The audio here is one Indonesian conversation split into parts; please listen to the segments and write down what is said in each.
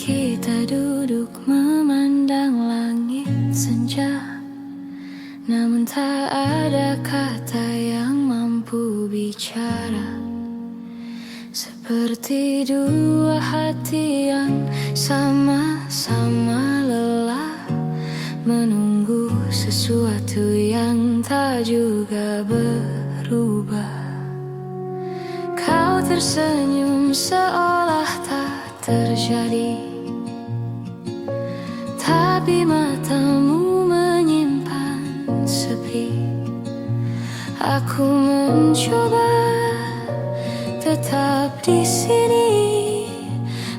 Kita duduk memandang langit senja, namun tak ada kata yang mampu bicara. Seperti dua hati yang sama-sama lelah, menunggu sesuatu yang tak juga berubah. Kau tersenyum seolah tak terjadi, tapi matamu menyimpan sepi. Aku mencoba tetap di sini,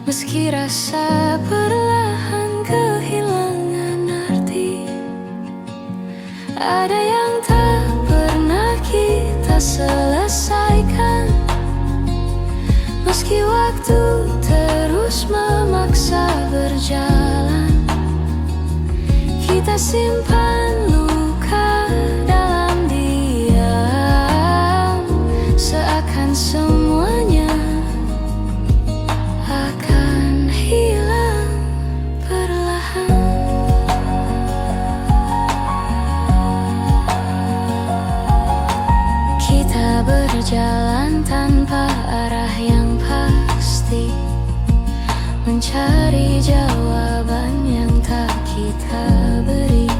meski rasa perlahan kehilangan arti. Ada yang tak pernah kita selesaikan, meski waktu terus memaksa berjalan. Kita simpan luka dalam diam, seakan semuanya akan hilang perlahan. Kita berjalan tanpa arah yang pasti, mencari jawaban yang tak kita beri.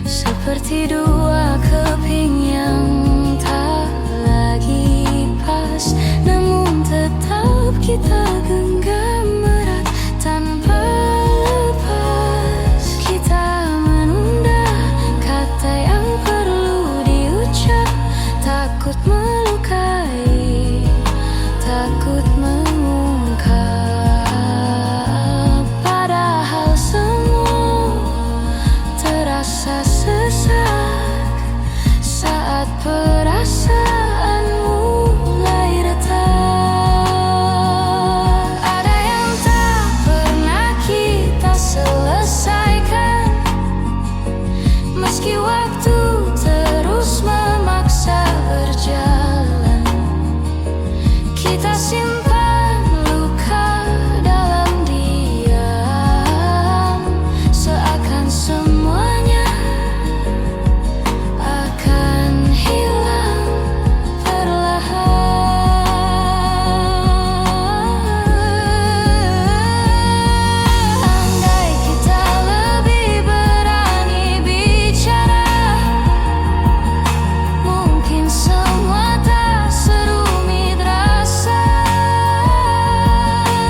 Seperti dua keping yang tak lagi pas, namun tetap kita genggam erat tanpa lepas. Kita menunda kata yang perlu diucap, takut melukai, takut mengungkap. Padahal semua terasa sesak saat perasaan mulai retak. Ada yang tak pernah kita selesaikan, meski waktu terus memaksa berjalan. Kita simpan luka dalam diam, seakan semuanya akan hilang perlahan. Andai kita lebih berani bicara, mungkin semua tak serumit rasa.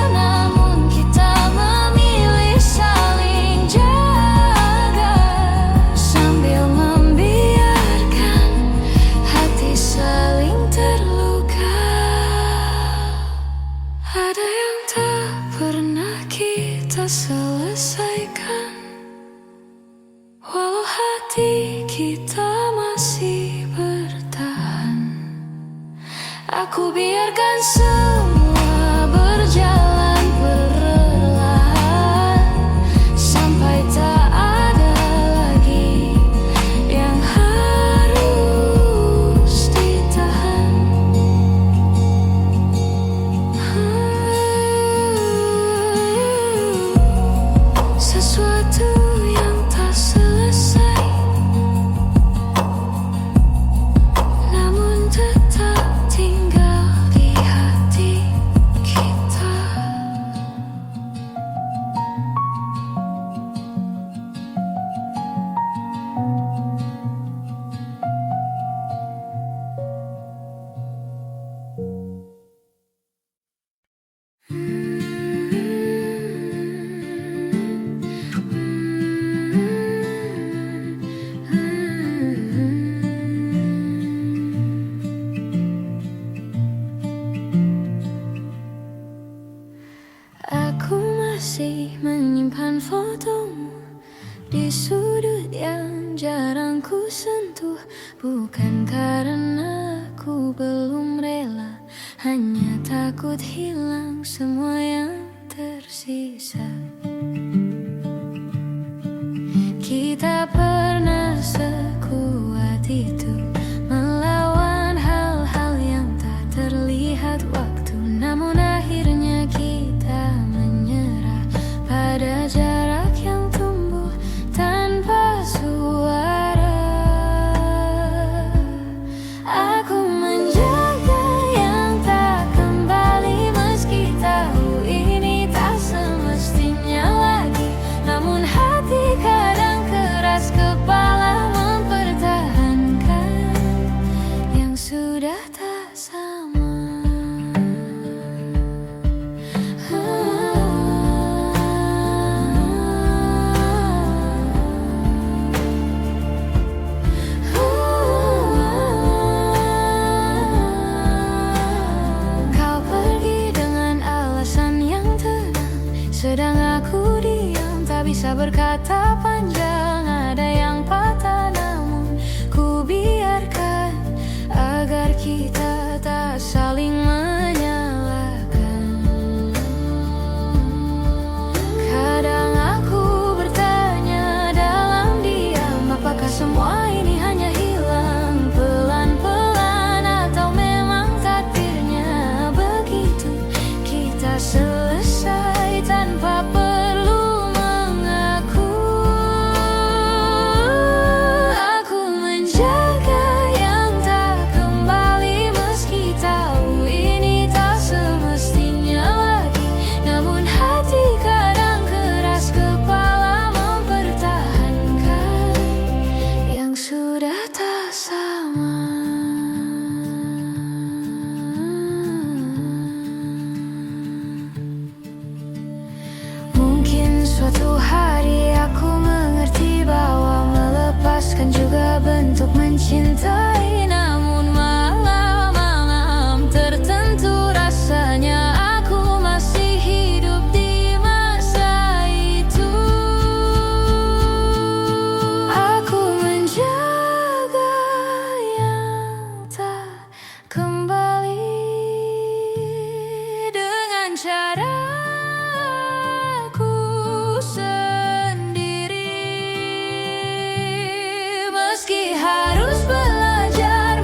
Namun kita memilih saling jaga, sambil membiarkan hati saling terluka. Ada yang tak pernah kita selesaikan, walau hati kita masih bertahan. Aku biarkan semua berjalan perlahan, sampai tak ada lagi yang harus ditahan. Sesuatu yang tak selesai, namun tetap tinggal di hati kita. Aku masih menyimpan fotomu di sudut yang jarang ku sentuh. Bukan karena aku belum rela, hanya takut hilang semua yang tersisa. Kita pernah sekuat itu melawan hal-hal yang tak terlihat waktu, namun akhirnya kita menyerah. Sedang aku diam, tak bisa berkata panjang. Ada yang patah namun ku biarkan, agar kita tak saling menyalahkan. Kadang aku bertanya dalam diam, apakah semua ini hanya hilang pelan-pelan, atau memang takdirnya begitu, kita selesai tanpa perlu mengaku. Aku menjaga yang tak kembali, meski tahu ini tak semestinya lagi. Namun hati kadang keras kepala mempertahankan yang sudah tak sama. Mungkin suatu hari aku mengerti bahwa melepaskan juga bentuk mencintai. Namun malam-malam tertentu rasanya aku masih hidup di masa itu. Aku menjaga yang tak kembali dengan caraku sendiri, meski harus belajar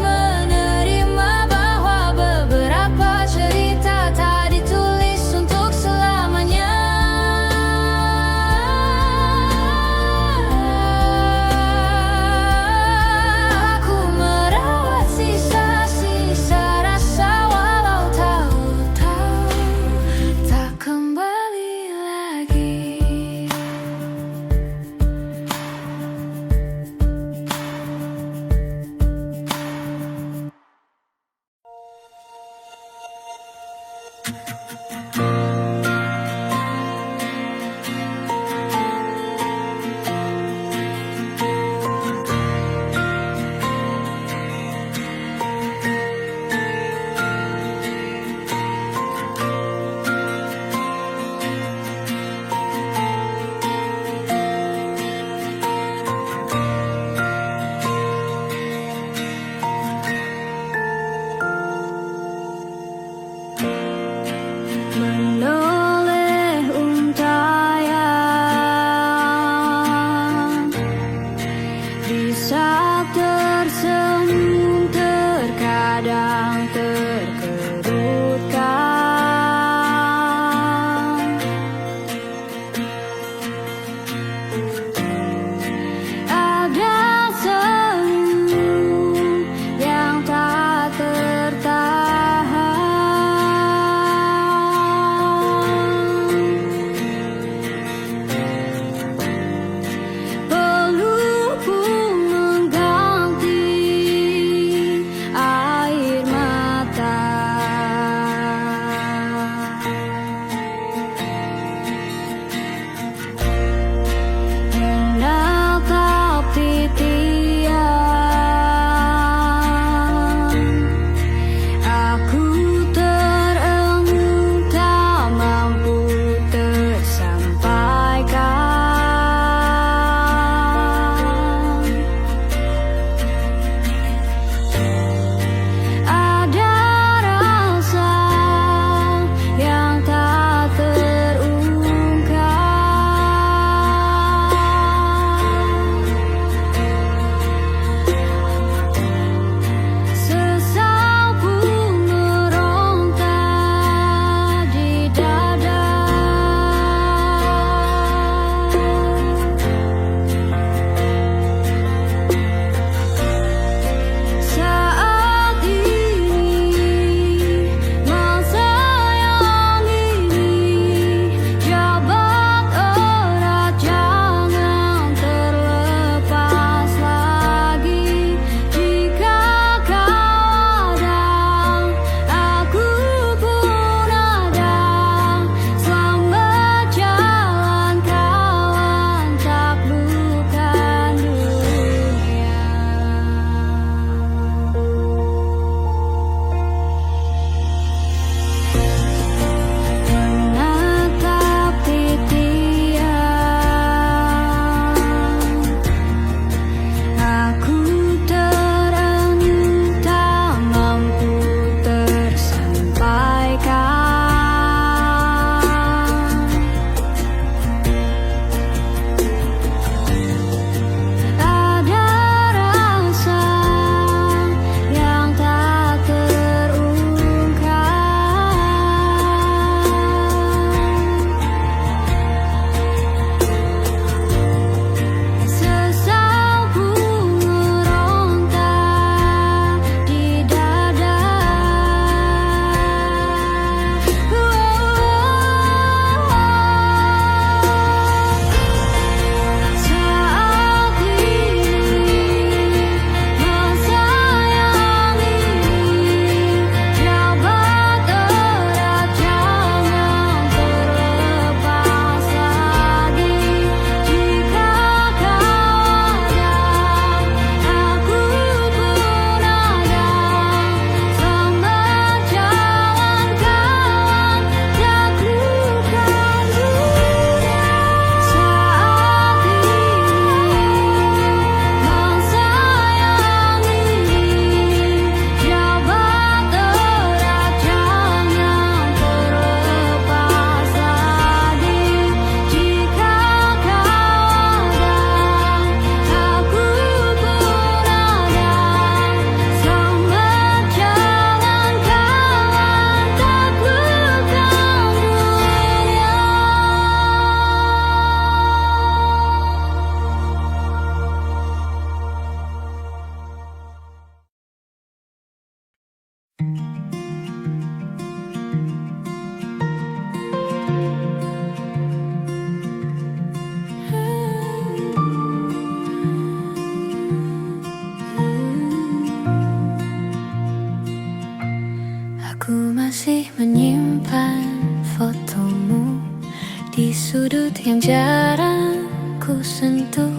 di sudut yang jarang ku sentuh.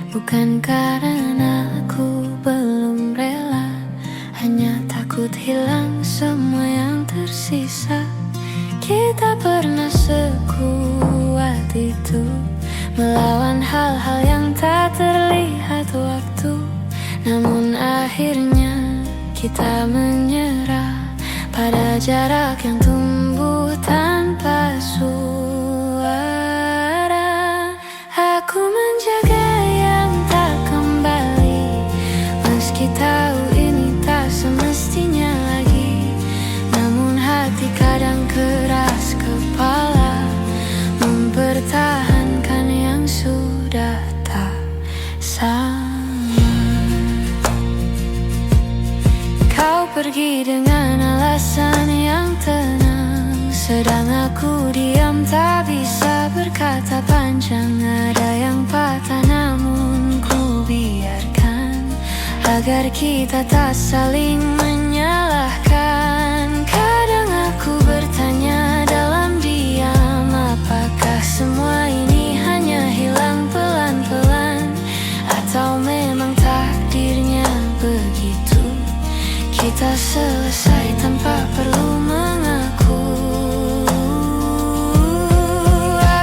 Bukan karena aku belum rela, hanya takut hilang semua yang tersisa. Kita pernah sekuat itu, melawan hal-hal yang tak terlihat waktu. Namun akhirnya kita menyerah pada jarak yang tumbuh tanpa suara. Aku menjaga yang tak kembali, meski tahu ini tak semestinya lagi. Namun hati kadang keras kepala, mempertahankan yang sudah tak sama. Kau pergi dengan alasan yang tenang, sedang aku diam tak bisa berkata panjang. Ada yang patah namun ku biarkan, agar kita tak saling menyalahkan. Kadang aku bertanya dalam diam, apakah semua ini hanya hilang pelan-pelan, atau memang takdirnya begitu. Kita selesai tanpa perlu mengaku.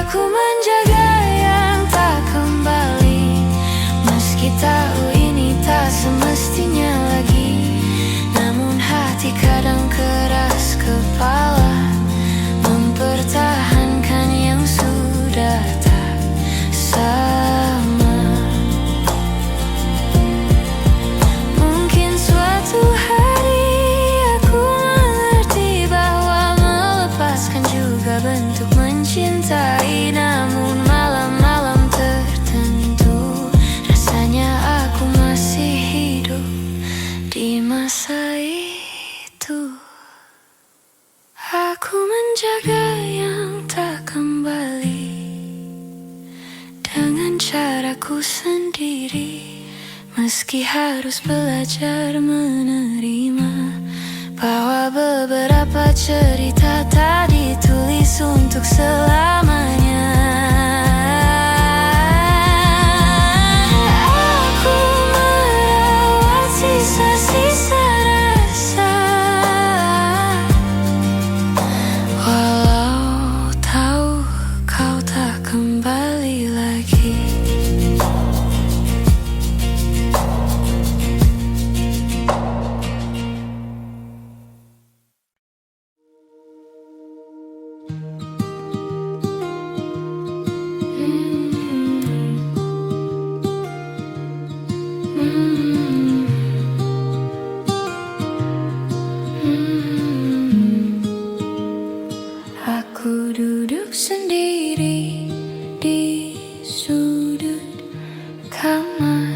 Aku menjaga yang tak kembali, meski tahu ini tak semestinya lagi. Namun hati kadang keras kepala, mempertahankan yang sudah tak sama. Mungkin suatu hari aku mengerti bahwa melepaskan juga bentuk mencintai. Namun malam-malam tertentu rasanya aku masih hidup di masa itu. Aku menjaga yang tak kembali dengan caraku sendiri, meski harus belajar menerima bahwa beberapa cerita tak ditulis untuk selamanya. Aku merawat sisa-sisa rasa, walau tahu kau tak kembali lagi. Aku duduk sendiri di sudut kamar,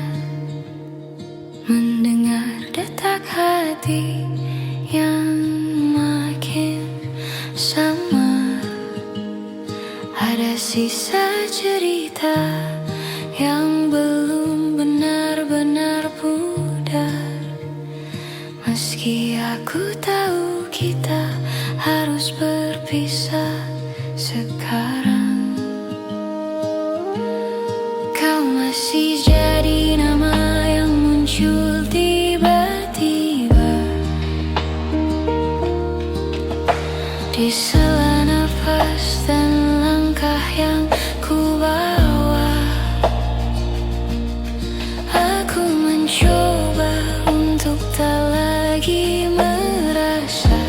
mendengar detak hati yang makin samar. Ada sisa cerita yang belum benar-benar pudar, meski aku tahu kita harus berpisah sekarang. Kau masih jadi nama yang muncul tiba-tiba di sela nafas dan langkah yang ku bawa. Aku mencoba untuk tak lagi merasa,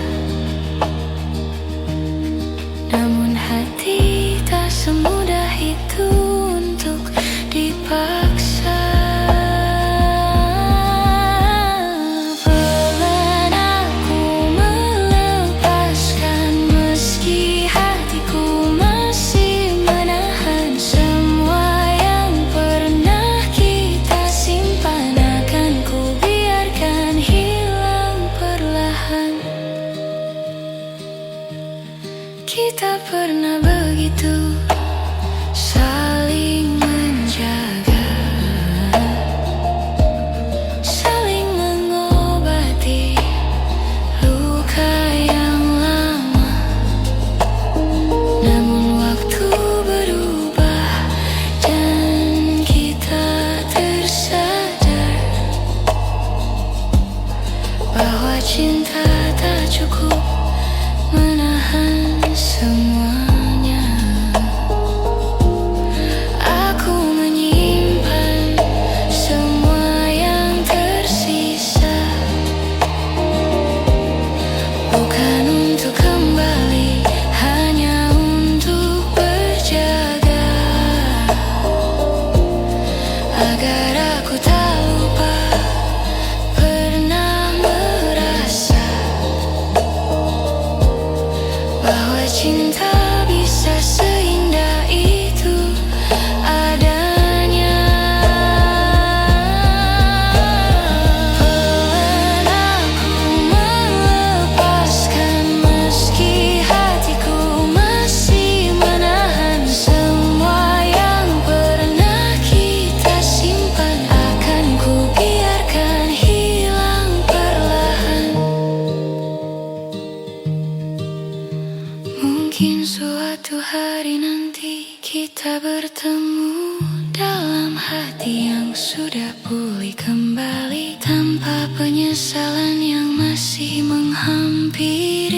nanti kita bertemu dalam hati yang sudah pulih kembali, tanpa penyesalan yang masih menghampiri,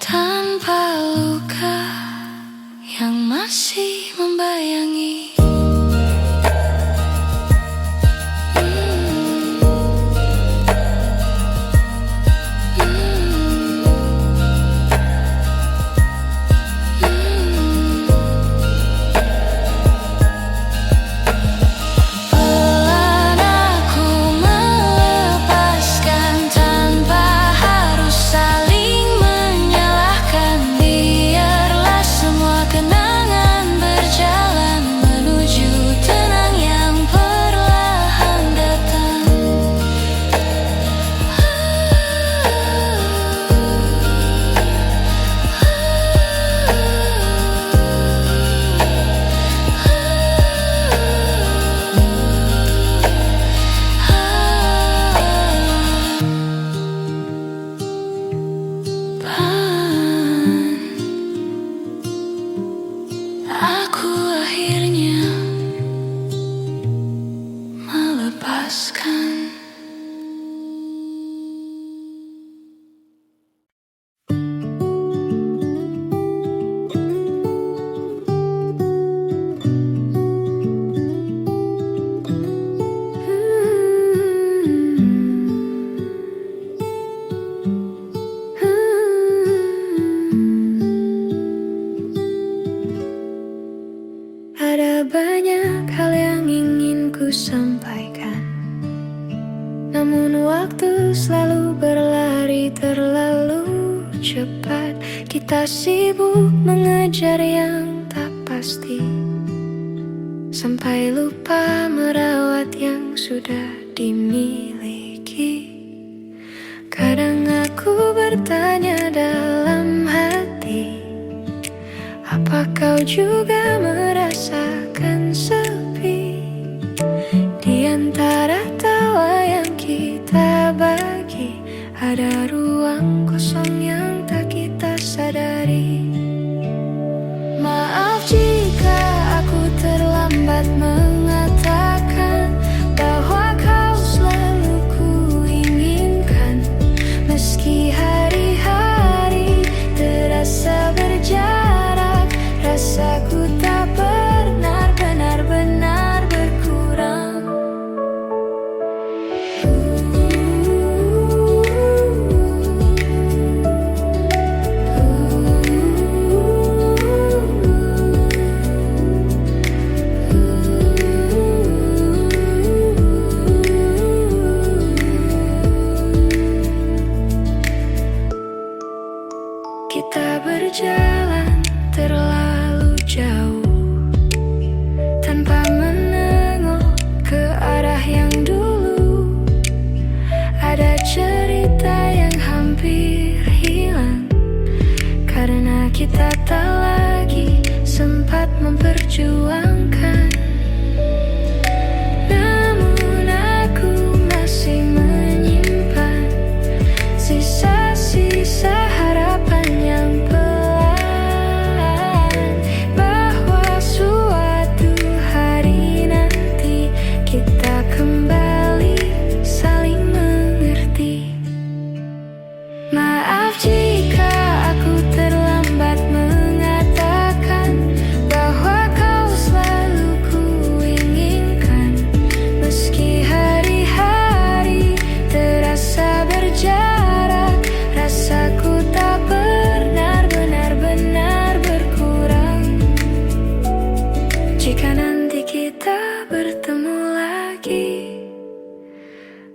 tanpa luka yang masih membayangi. Aku akhirnya melepaskan. Ada banyak hal yang ingin ku sampaikan, namun waktu selalu berlari terlalu cepat. Kita sibuk mengejar yang tak pasti, sampai lupa merawat yang sudah dimiliki. Kadang aku bertanya dalam hati, apa kau juga merasakan sepi? Di antara tawa yang kita bagi, ada ruang kosong yang tak kita sadari. Maaf jika aku terlambat mengatakan bahwa kau selalu ku inginkan, meski hari-hari terasa berjarak. Rasaku tak pernah benar-benar berkurang. Kita berjalan terlalu jauh tanpa menengok ke arah yang dulu. Ada cerita yang hampir hilang karena kita tak lagi sempat memperjuangkan. Namun aku masih menyimpan sisa-sisa harapan yang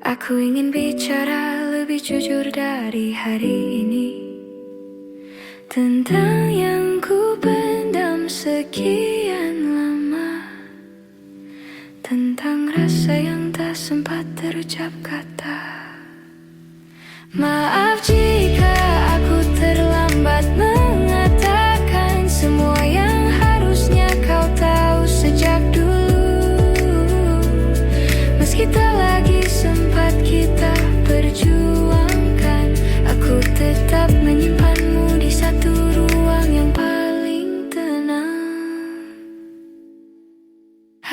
aku ingin bicara lebih jujur dari hari ini, tentang yang ku pendam sekian lama, tentang rasa yang tak sempat terucap kata. Maaf jika aku terlambat mengatakan semua yang harusnya kau tahu sejak dulu. Meski tak lagi sempat kita perjuangkan, aku tetap menyimpanmu di satu ruang.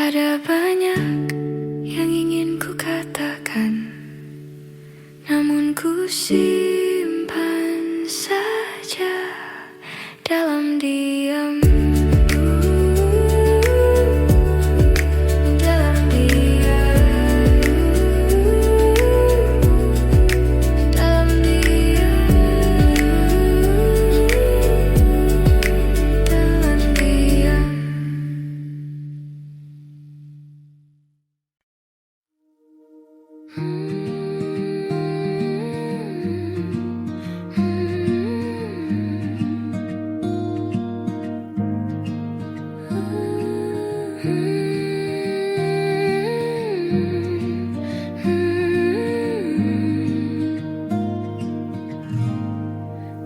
Ada banyak yang ingin ku katakan, namun ku simpan saja dalam diam. Dalam diam. Dalam diam. Dalam diam.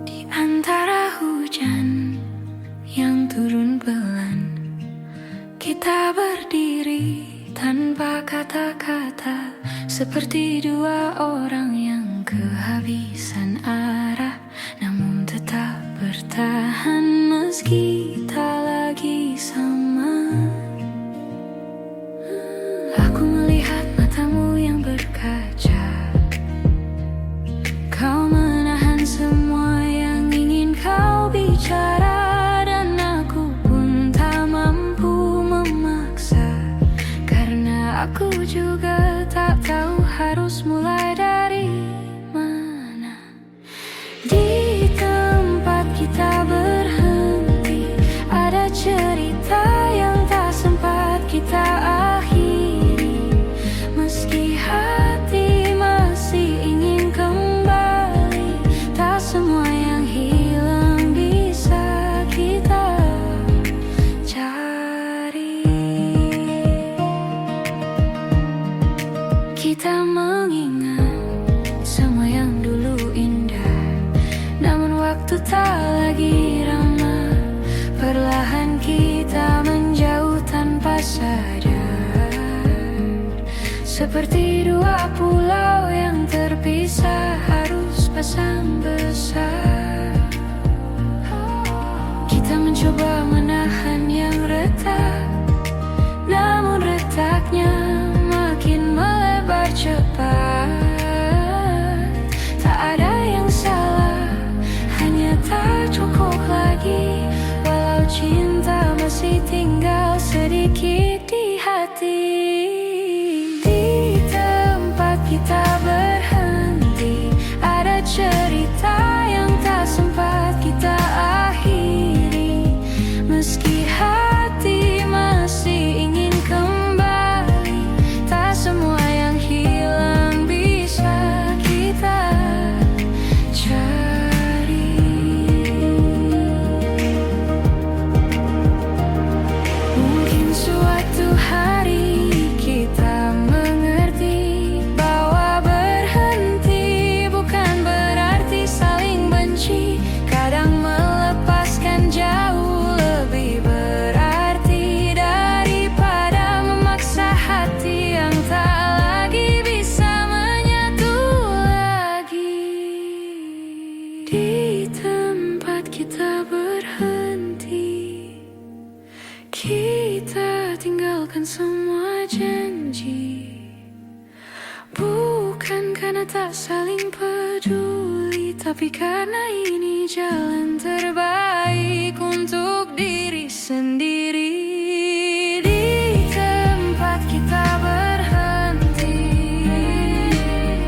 Di antara hujan yang turun pelan, kita berdiri tanpa kata-kata, seperti dua orang yang kehabisan arah, namun tetap bertahan meski tak lagi sama. Aku melihat matamu yang berkaca, kau menahan semua yang ingin kau bicara, dan aku pun tak mampu memaksa, karena aku juga tak tahu harus mulai dari mana. Di tempat kita berhenti, ada cerita yang tak sempat kita akhiri, meski hati masih ingin kembali. Tak semua yang hilang bisa kita cari. Kita mengingat semua yang dulu indah, namun waktu tak lagi ramah. Perlahan kita menjauh tanpa sadar, seperti dua pulau yang terpisah harus pasang besar. Kita mencoba menahan yang retak, namun retaknya makin melebar cepat. Tak ada yang salah, hanya tak cukup lagi, walau cinta masih tinggal sedikit di hati. Di tempat kita berhenti, ada cerita yang tak sempat kita akhiri, meski hati masih ingin kembali. Tak semua yang hilang bisa kita cari. Mungkin suatu hari kita mengerti bahwa berhenti bukan berarti saling benci. Kadang melepaskan jauh lebih berarti daripada memaksa hati yang tak lagi bisa menyatu lagi. Di tempat kita berhenti, kita tinggalkan semua janji, bukan karena tak saling peduli, tapi karena ini jalan terbaik untuk diri sendiri. Di tempat kita berhenti,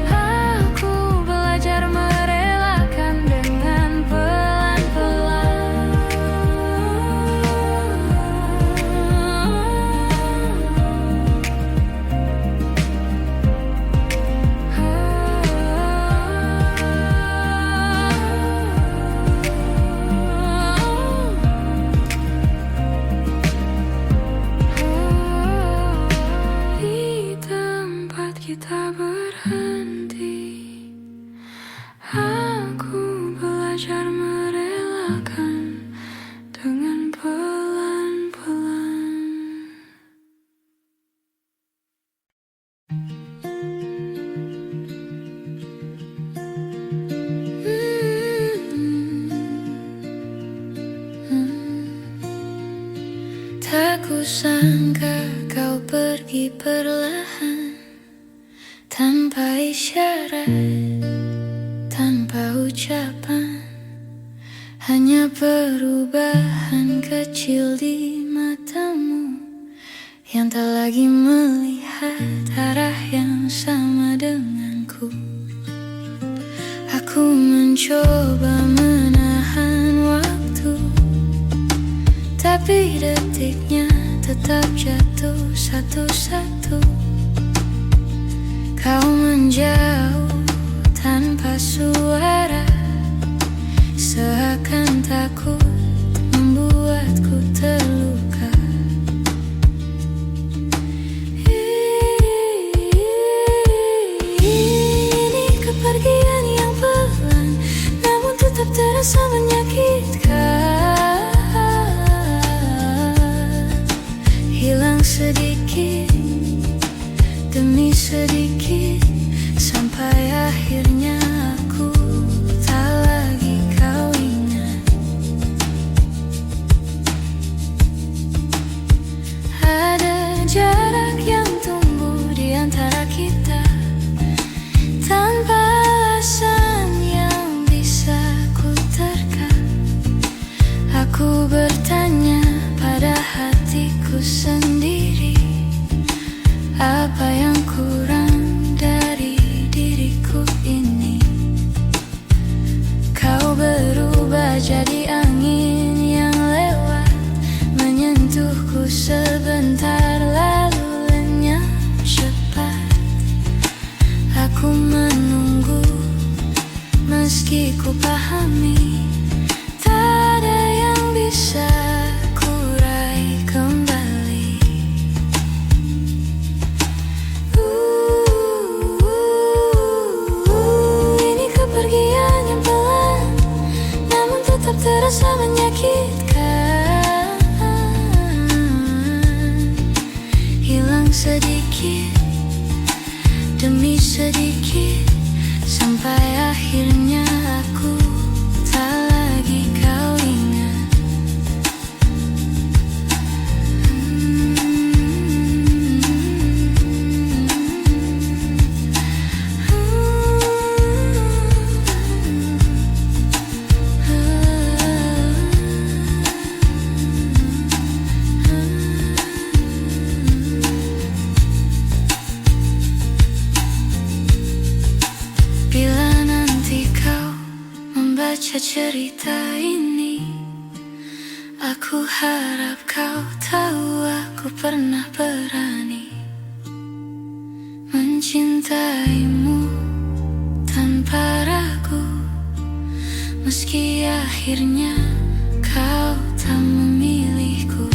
aku belajar merelakan dengan pelan-pelan. Tak kusangka kau pergi perlahan, tanpa isyarat, tanpa ucapan. Hanya perubahan kecil di matamu yang tak lagi melihat arah yang sama denganku. Aku mencoba menahan waktu, tapi detiknya tetap jatuh satu-satu. Kau menjauh tanpa suara, seakan takut membuatku terluka. Ini kepergian yang pelan, namun tetap terasa menyakitkan. Hilang sedikit demi sedikit, sampai akhirnya aku tak lagi kau ingat. Ada jarak yang tumbuh di antara kita, tanpa alasan yang bisa ku terka. Aku bertanya pada hatiku sendiri, apa yang kurang dari diriku ini? Kau berubah jadi angin yang lewat, menyentuhku sebentar lalu lenyap cepat. Aku menunggu meski ku pahami tak ada yang bisa ku raih kembali. Ini kepergian yang pelan, namun tetap terasa menyakitkan. Hilang sedikit demi sedikit, sampai akhirnya aku tak lagi kau ingat. Bila nanti kau membaca cerita ini, aku harap kau tahu aku pernah berani mencintaimu tanpa ragu, meski akhirnya kau tak memilihku.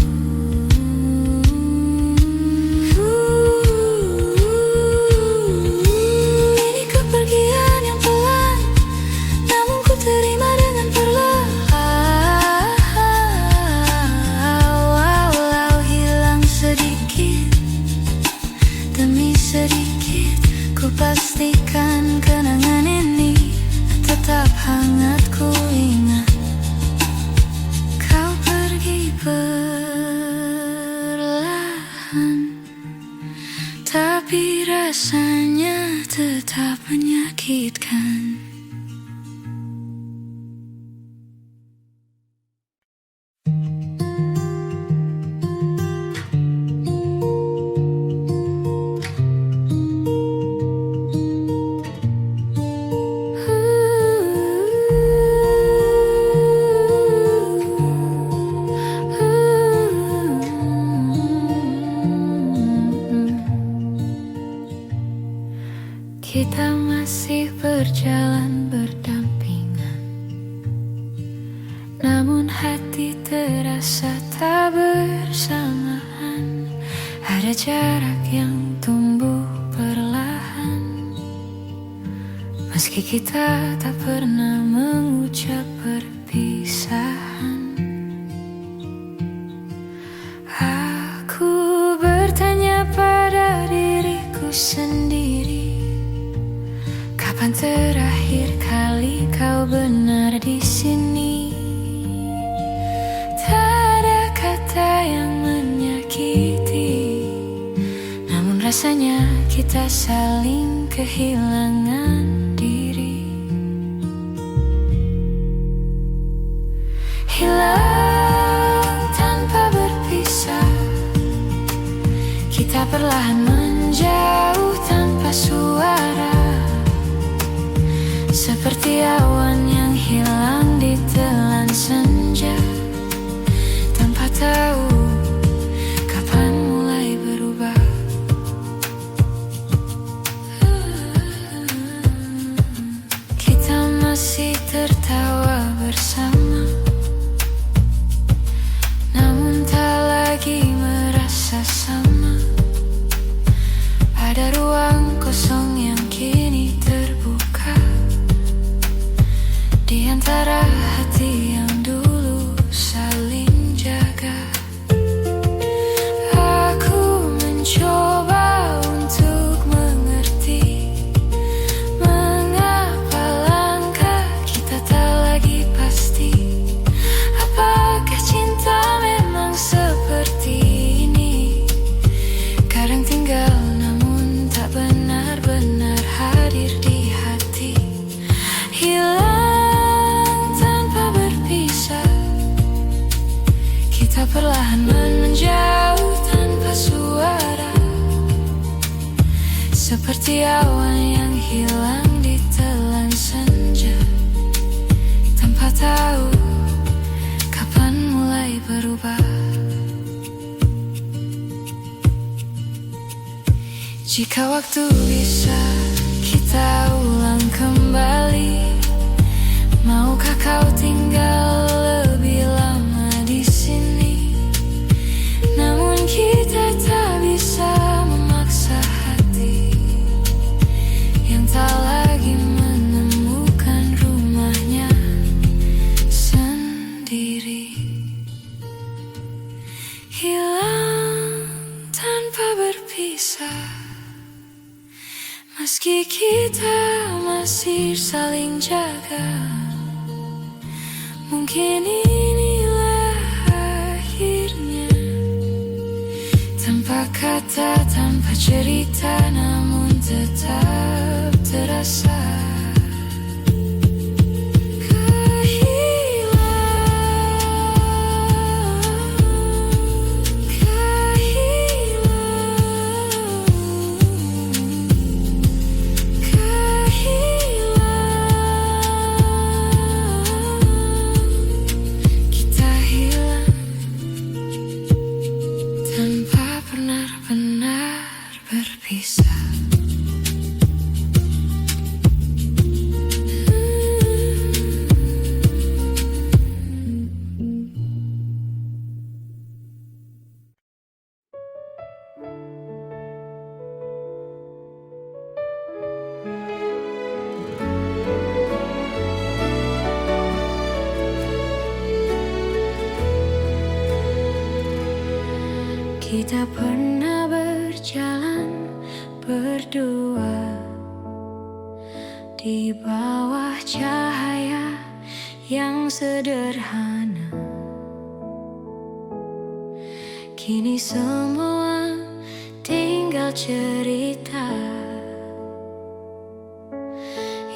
Ini kepergian yang pelan, namun ku terima dengan perlahan. Walau hilang sedikit demi sedikit, ku pastikan kenangan ini tetap hangat ku ingat. Kau pergi perlahan, tapi rasanya tetap menyakitkan. Kita masih berjalan berdampingan, namun hati terasa tak bersamaan. Ada jarak yang tumbuh perlahan, meski kita tak pernah mengucap perpisahan. Aku bertanya pada diriku sendiri, kapan terakhir kali kau benar di sini? Tak ada kata yang Rasanya kita saling kehilangan diri, hilang tanpa berpisah. Kita perlahan menjauh tanpa suara, seperti awan yang hilang di telan senja, tanpa tahu kapan mulai berubah. Kita masih tertawa bersama, namun tak lagi merasa sama. Ada ruang kosong yang kini terbuka di antara hati yang dulu saling jaga. Aku mencoba untuk mengerti mengapa langkah kita tak lagi pasti. Apakah cinta memang seperti ini? Kadang tinggal namun tak benar-benar hadir di hati, hilang tanpa berpisah. Kita perlahan menjauh tanpa suara, seperti awan yang hilang di telan senja, tanpa tahu kapan mulai berubah. Jika waktu bisa kita ulang kembali, maukah kau tinggal lebih lama di sini? Namun kita tak bisa memaksa hati yang tak lagi menemukan rumahnya sendiri. Hilang tanpa berpisah, meski kita masih saling jaga. Mungkin inilah akhirnya, tanpa kata, tanpa cerita, namun tetap terasa. Tanpa benar-benar berpisah. Kita pernah berjalan berdua di bawah cahaya yang sederhana. Kini semua tinggal cerita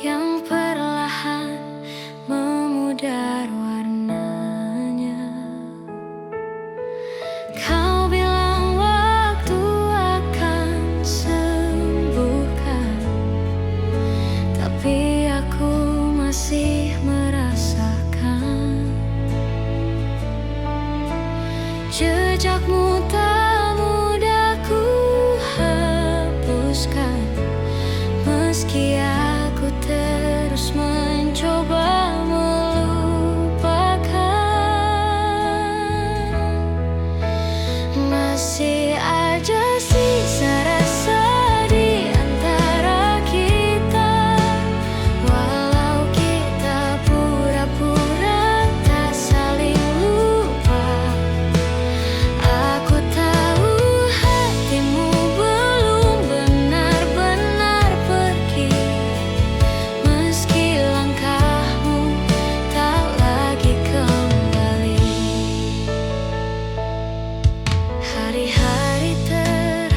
yang perlahan memudar warnanya. Kau bilang waktu akan sembuhkan, tapi aku masih merasakan jejakmu tak mudah ku hapuskan. Meski aku terus mencoba melupakan, masih aja sisa rasa di antara kita. Walau kita pura-pura tak saling lupa, aku tahu hatimu belum benar-benar pergi. Meski langkahmu tak lagi kembali, hari-hari terus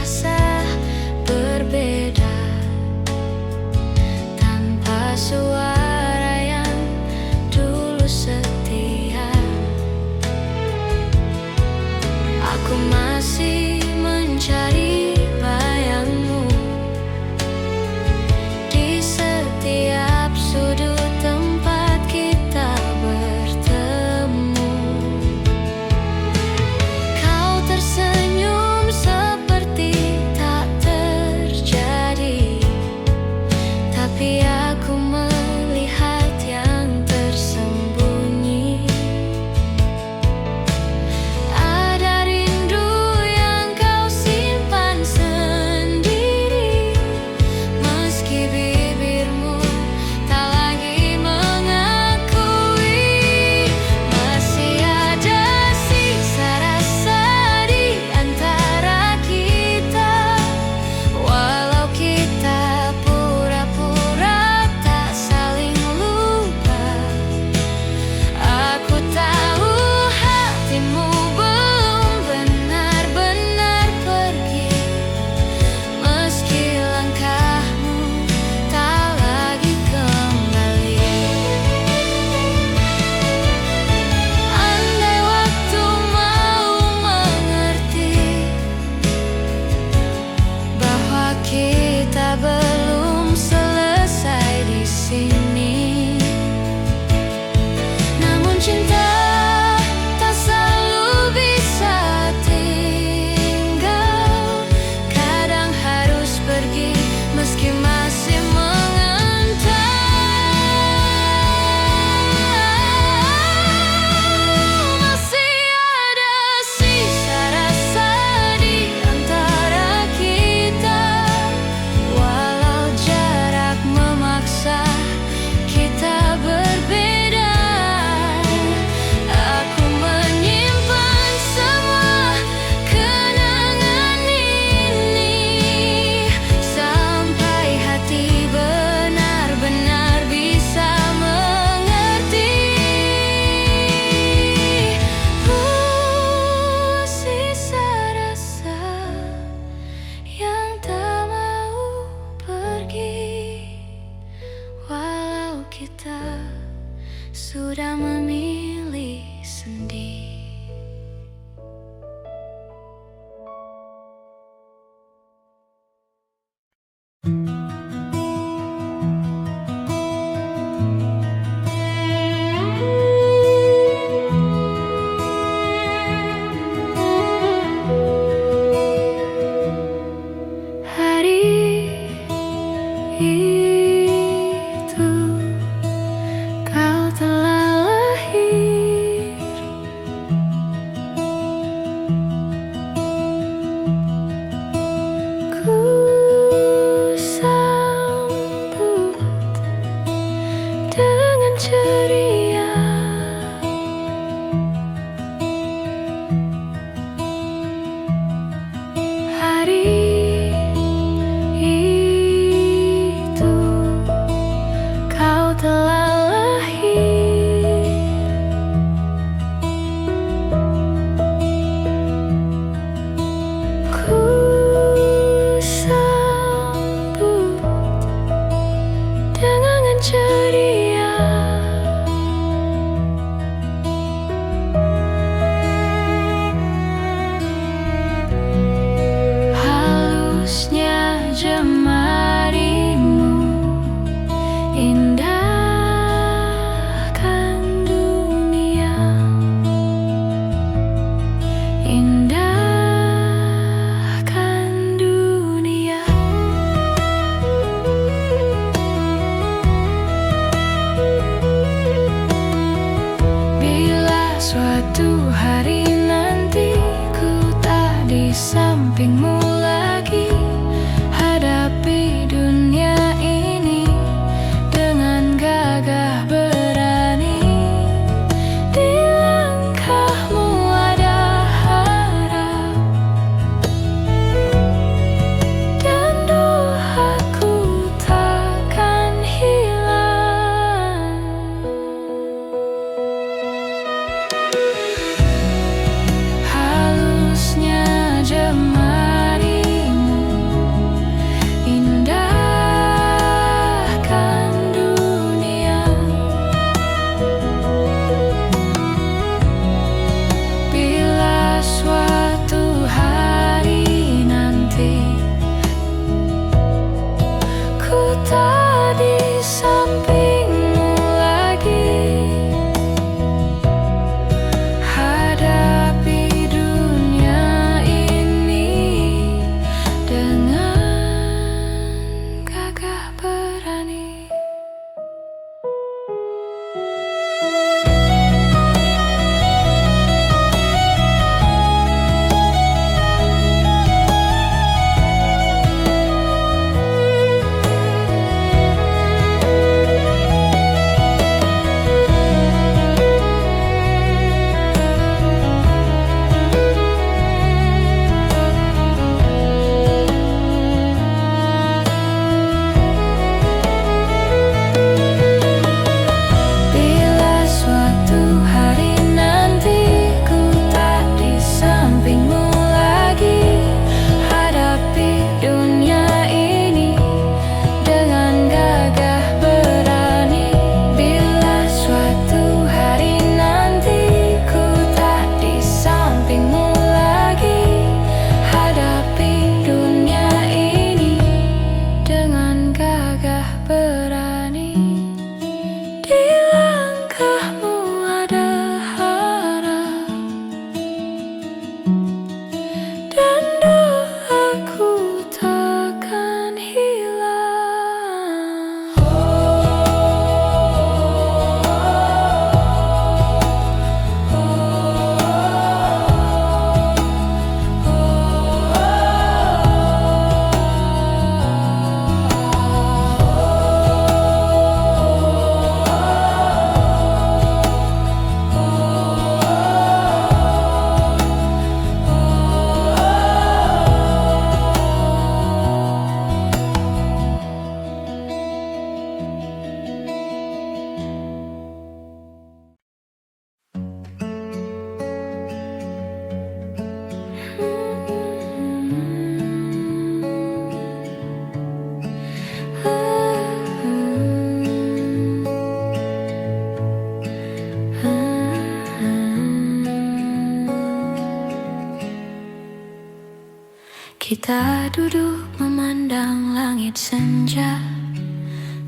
Kita duduk memandang langit senja,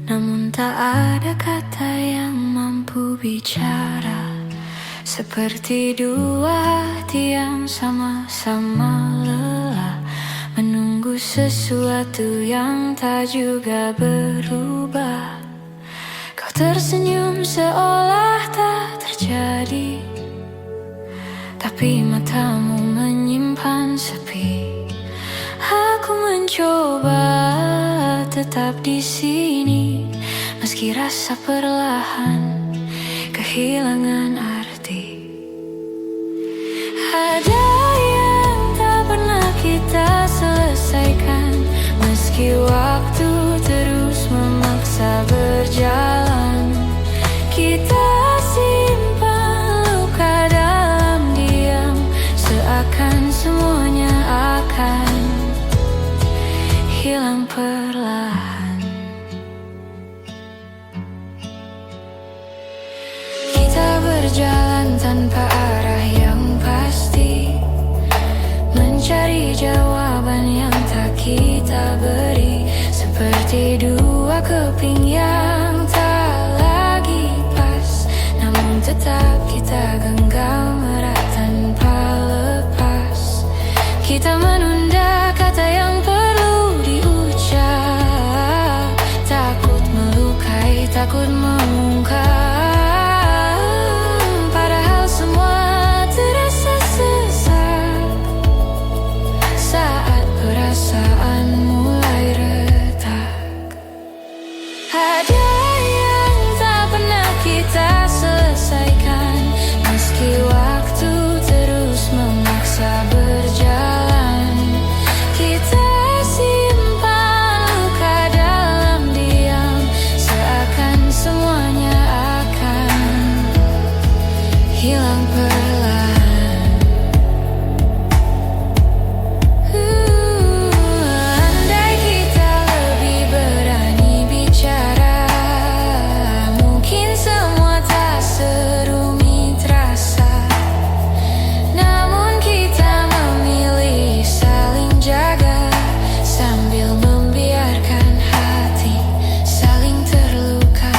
namun tak ada kata yang mampu bicara. Seperti dua hati yang sama-sama lelah, menunggu sesuatu yang tak juga berubah. Kau tersenyum seolah tak terjadi, tapi matamu menyimpan sepi. Aku mencoba tetap di sini, meski rasa perlahan kehilangan arti. Ada yang tak pernah kita selesaikan, meski waktu terus memaksa berjalan. Kita simpan luka dalam diam, seakan semuanya akan hilang perlahan. Kita berjalan tanpa arah yang pasti, mencari jawaban yang tak kita beri. Seperti dua keping yang tak lagi pas, namun tetap kita genggam erat tanpa lepas. Kita menunda kata yang perlu diucap, takut melukai, takut mengungkap. Padahal semua terasa sesak saat perasaan mulai retak. Ada yang tak pernah kita selesaikan, meski waktu terus memaksa berjalan. Kita simpan luka dalam diam, seakan semuanya akan hilang perlahan. Andai kita lebih berani bicara, mungkin semua tak serumit rasa. Namun kita memilih saling jaga, sambil membiarkan hati saling terluka.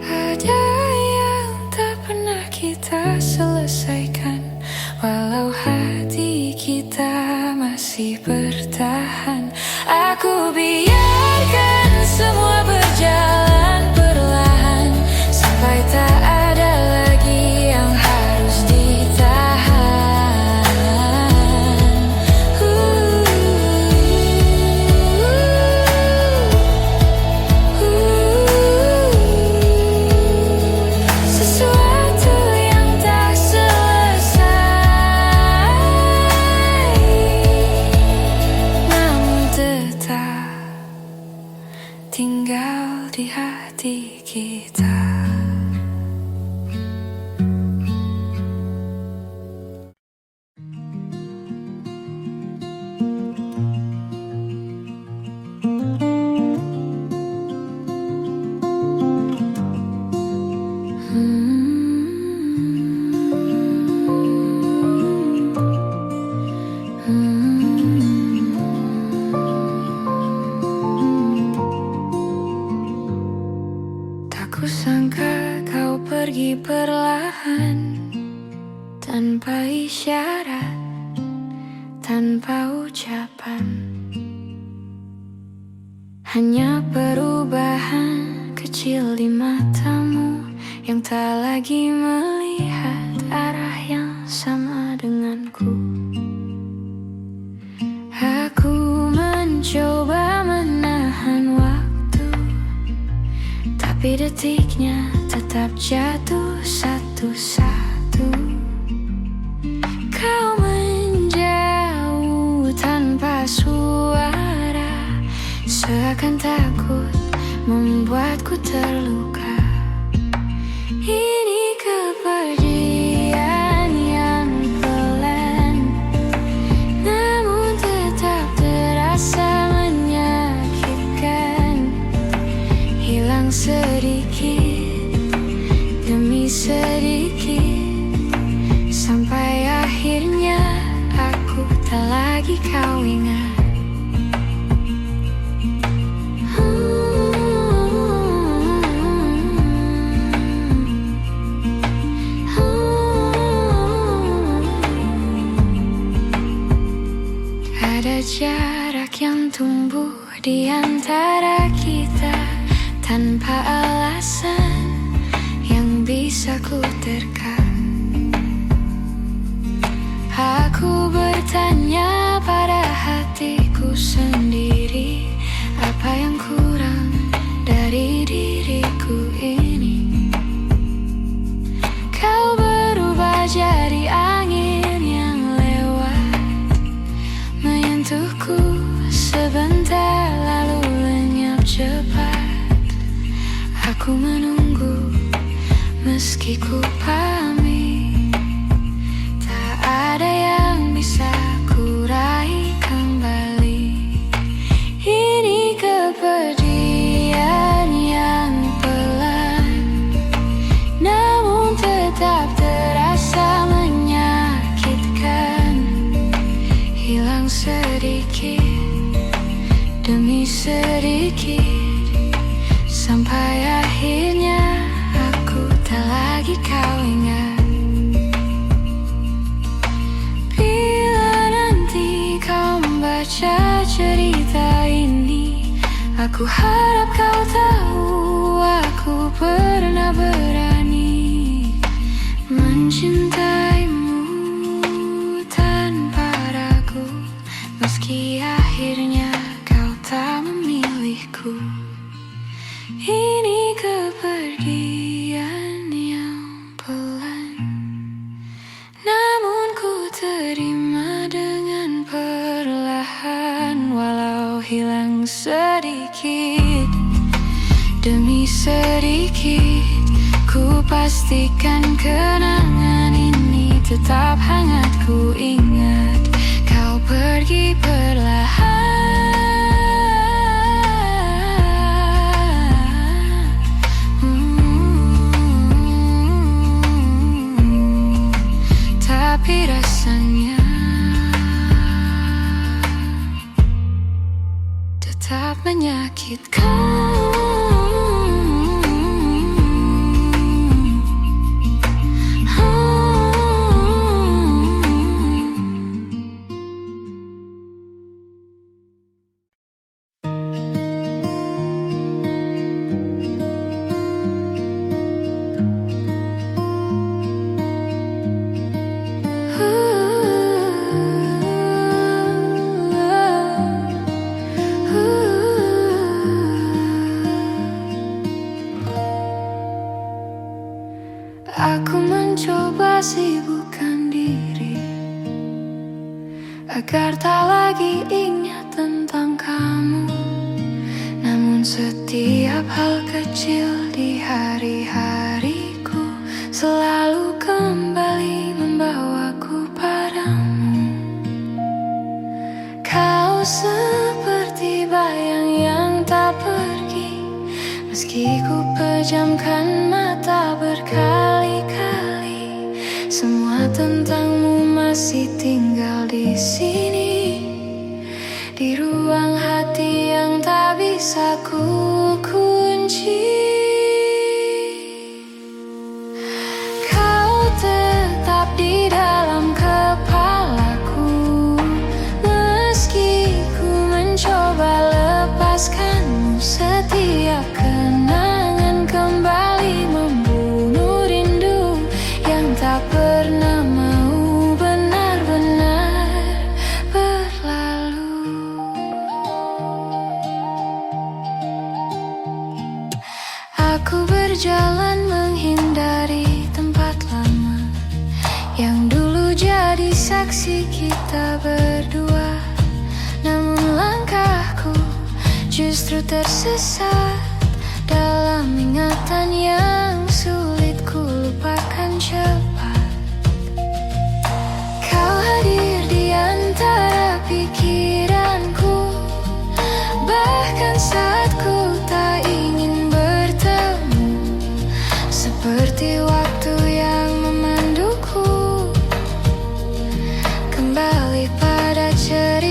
Ada yang tak pernah kita selesaikan, walau hati kita masih bertahan. Aku biarkan semua berjalan perlahan, sampai tak ada lagi yang harus ditahan. Sesuatu yang tak selesai, namun tetap tinggal di hati kita. Tak kusangka kau pergi perlahan, tanpa isyarat, tanpa ucapan. Hanya perubahan kecil di matamu yang tak lagi melihat arah yang sama denganku. Aku mencoba menahan waktu, tapi detiknya tetap jatuh satu-satu. Kau menjauh tanpa suara, seakan takut membuatku terluka. Ini kepergian yang pelan, namun tetap terasa menyakitkan. Hilang sedikit demi sedikit, lagi kau ingat. Ada jarak yang tumbuh di antara kita tanpa alasan yang bisa ku terka. Aku bertanya pada hatiku sendiri, apa yang kurang dari diriku ini? Kau berubah jadi angin yang lewat, menyentuhku sebentar lalu lenyap cepat. Aku menunggu meski ku pamit, tak ada yang bisa ku raih kembali. Ini kepergian yang pelan, namun tetap terasa menyakitkan. Hilang sedikit demi sedikit, sampai akhirnya aku tak lagi kau ingat. Bila nanti kau membaca cerita ini, aku harap kau tahu aku pernah berani mencintaimu tanpa ragu, meski akhirnya kau tak memilihku. Ini kepergian yang pelan, namun ku terima dengan perlahan. Walau hilang sedikit demi sedikit, ku pastikan kenangan ini tetap hangat. Ku ingat kau pergi perlahan, tapi rasanya tetap menyakitkan. Aku mencoba sibukkan diri agar tak lagi ingat tentang kamu, namun setiap hal kecil di hari-hariku selalu kembali membawaku padamu. Kau seperti bayang yang tak pergi, meski ku pejamkan mata berkali-kali. Semua tentangmu masih tinggal di sini, di ruang hati yang tak bisa ku kunci. Kau tetap di dalam kepalaku, meski ku mencoba lepaskanmu. Setiap kenangan kembali membunuh rindu yang tak pernah mau benar-benar berlalu. Aku berjalan menghindari tempat lama yang dulu jadi saksi kita berdua, namun langkahku justru tersesat dalam ingatan yang sulit ku lupakan cepat. Kau hadir di antara pikiranku, bahkan saat ku tak ingin bertemu, seperti waktu yang memanduku kembali pada cerita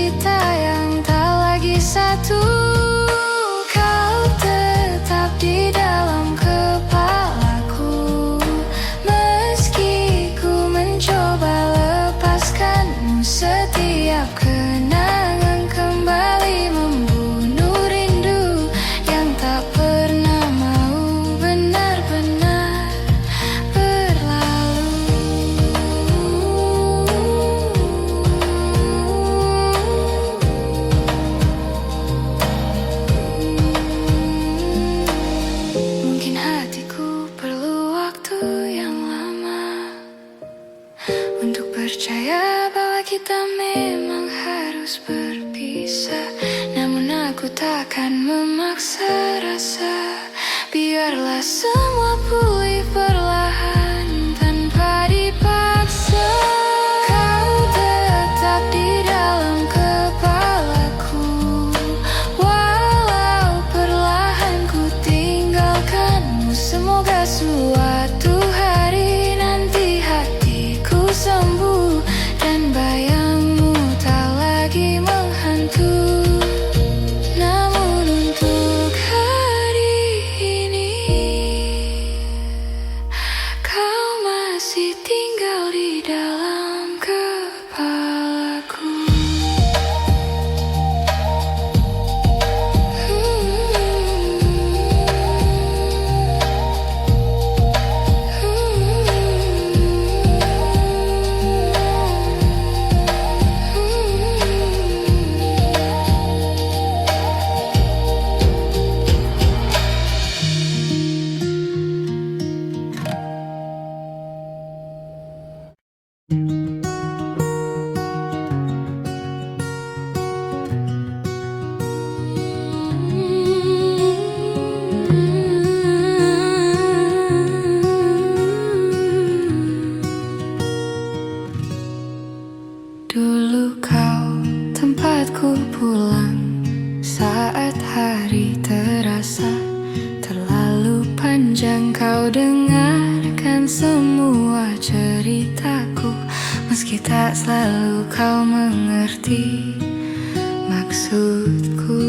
untuk percaya bahwa kita memang harus berpisah. Namun aku takkan memaksa rasa. Biarlah semua pulih perlahan tanpa dipaksa. Kau tetap di dalam kepalaku, walau perlahan ku tinggalkanmu. Semoga suatu hari nanti hatiku sembuh dan bayangmu tak lagi menghantui. Namun untuk hari ini kau masih tinggal di dalam kepalaku. Dulu kau tempatku pulang saat hari terasa terlalu panjang. Kau dengarkan semua ceritaku, meski tak selalu kau mengerti maksudku.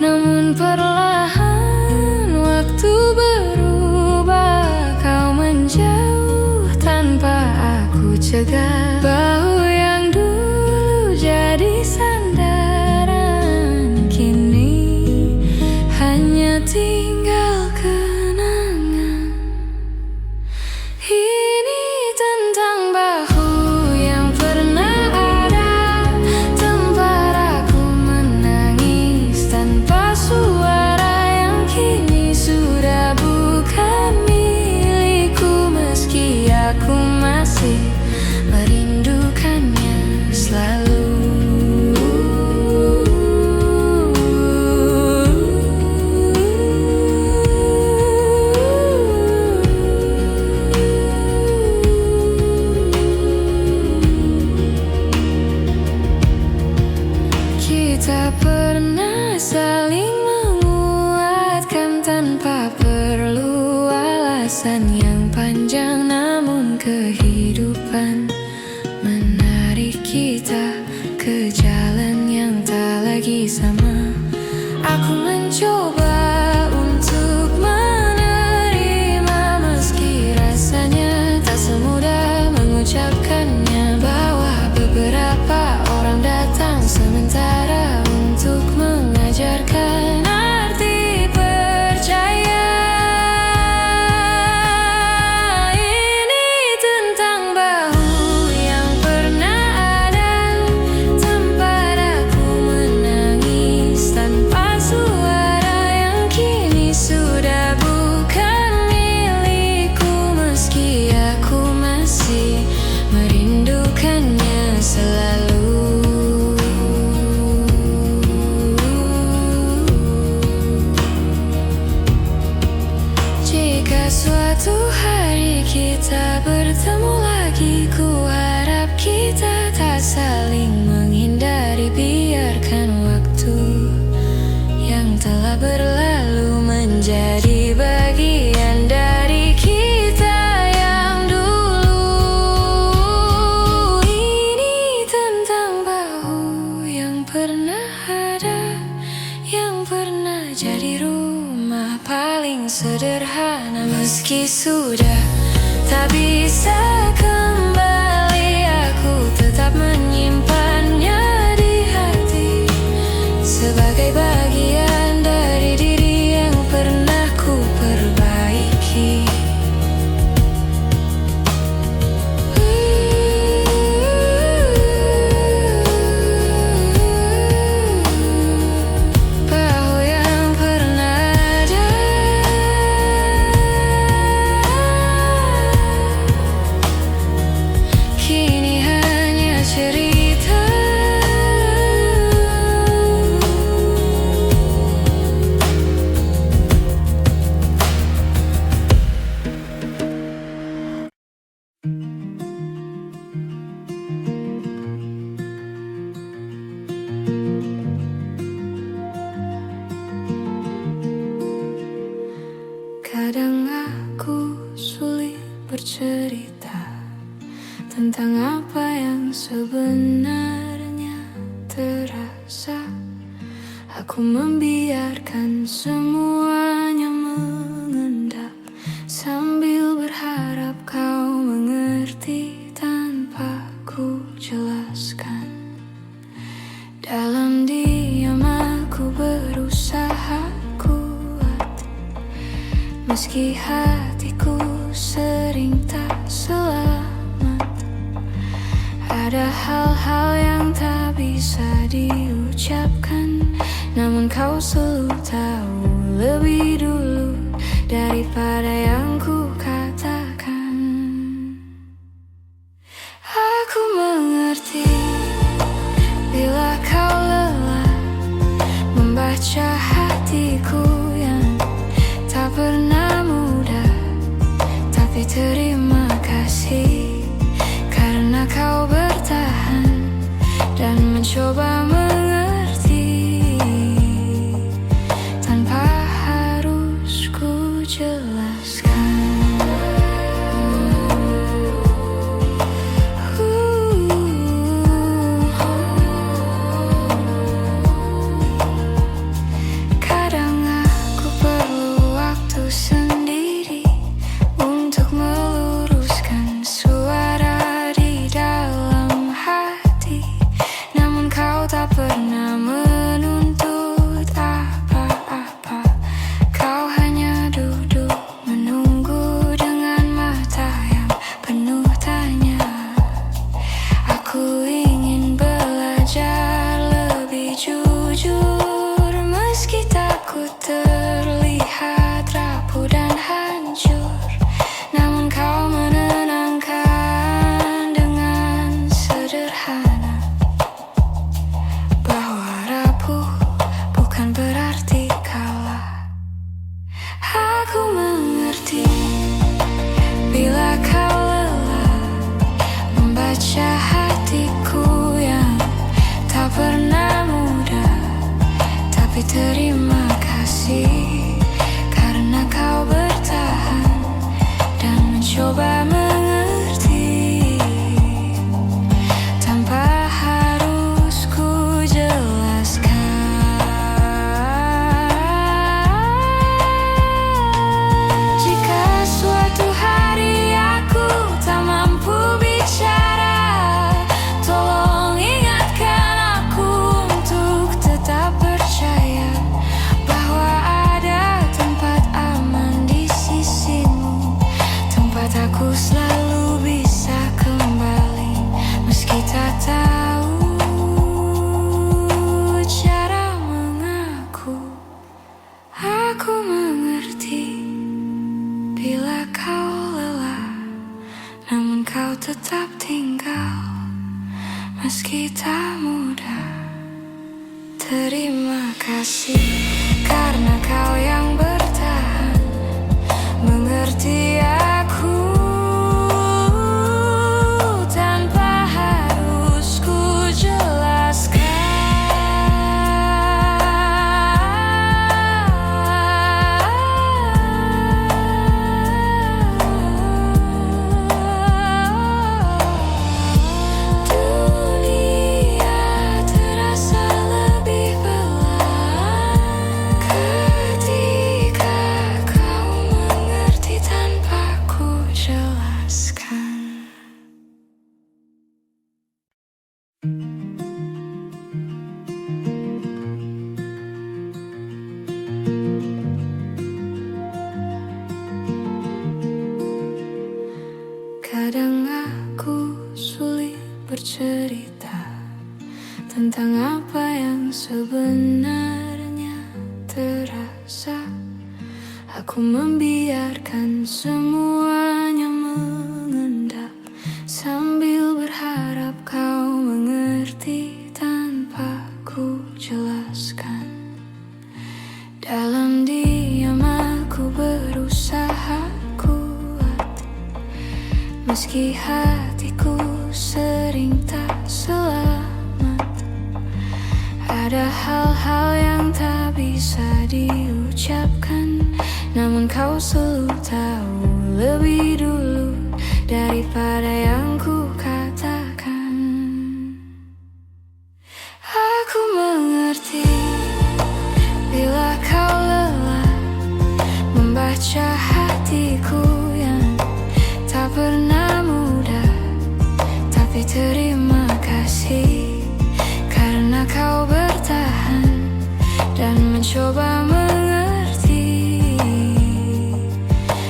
Namun perlahan waktu berubah, kau menjauh tanpa aku cegah. Bahu yang dulu jadi sandaran, kini hanya tinggal kenangan. Ini tentang bahu yang pernah ada, tempat aku menangis tanpa suara, yang kini sudah bukan milikku. Meski aku masih merindukannya selalu. Kita pernah saling menguatkan tanpa perlu alasan yang panjang. Namun kehidupan menarik kita ke jalan yang tak lagi sama. Aku mencoba untuk menerima, meski rasanya tak semudah mengucapkannya. Bahwa beberapa orang datang sementara untuk mengajarkan arti percaya. Ini tentang bahu yang pernah ada, tempat aku menangis tanpa suara, yang kini sudah bukan milikku. Meski aku masih merindukannya selalu. Jika suatu hari kita bertemu lagi, ku harap kita tak saling menghindari. Biarkan waktu yang telah berlalu menjadi bagian dari kita yang dulu. Ini tentang bahu yang pernah ada, yang pernah jadi rumah paling sederhana. Meski sudah tak bisa kembali, aku tetap menyimpannya di hati sebagai bagian dari diri yang pernah ku perbaiki. Bahu yang pernah ada, bercerita tentang apa yang sebenarnya terasa. Aku membiarkan semuanya mengendap sambil berharap kau mengerti tanpa ku jelaskan. Dalam diam aku berusaha kuat, meski hatiku sering tak selamat. Ada hal-hal yang tak bisa diucapkan, namun kau selalu tahu lebih dulu daripada yang ku katakan. Aku mengerti bila kau lelah membaca hatiku yang tak pernah mudah. Tapi terima kasih karena kau bertahan dan mencoba mengerti tanpa harus ku jelaskan. Kadang aku perlu waktu sendiri untuk meluruskan suara di dalam hati, namun kau tak pernah menuntut apa-apa. Kau hanya duduk menunggu dengan mata yang penuh tanya. Aku ingin belajar lebih jujur, meski takut terlihat rapuh dan hancur. Namun kau menenangkan dengan sederhana bahwa rapuh bukan berarti kalah. Aku mengerti bila kau lelah membaca hatiku yang tak pernah mudah. Tapi terima kasih karena kau bertahan dan mencoba mengerti tanpa harus ku jelaskan. Jika suatu hari aku tak mampu bicara, tolong ingatkan aku untuk tetap percaya bahwa ada tempat aman di sisimu, tempat aku selalu bisa kembali meski tak tahu cara mengaku. Aku mengerti bila kau lelah, namun kau tetap tinggal meski tak mudah. Terima kasih karena kau yang bertahan mengerti aku tanpa harus ku jelaskan. Dunia terasa lebih pelan ketika kau mengerti tanpa ku jelaskan. Kadang aku sulit bercerita tentang apa yang sebenarnya terasa. Aku membiarkan semuanya mengendap sambil berharap kau mengerti tanpa ku jelaskan. Dalam diam aku berusaha kuat, meski hatiku sering tak selamat. Ada hal-hal yang tak bisa diucapkan, namun kau selalu tahu lebih dulu daripada yang ku katakan. Aku mengerti bila kau lelah membaca hatiku yang tak pernah mudah. Tapi terima kasih karena kau bertahan dan mencoba mengerti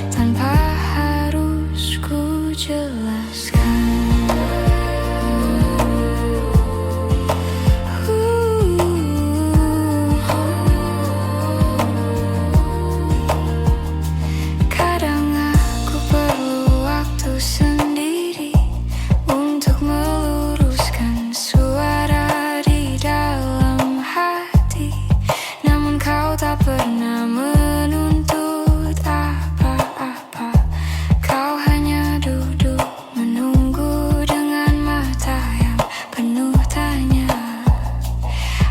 tanpa harus ku jelaskan. Kadang aku perlu waktu sendiri untuk meluruskan suara di dalam hati. Namun kau tak pernah menuntut apa-apa. Kau hanya duduk menunggu dengan mata yang penuh tanya.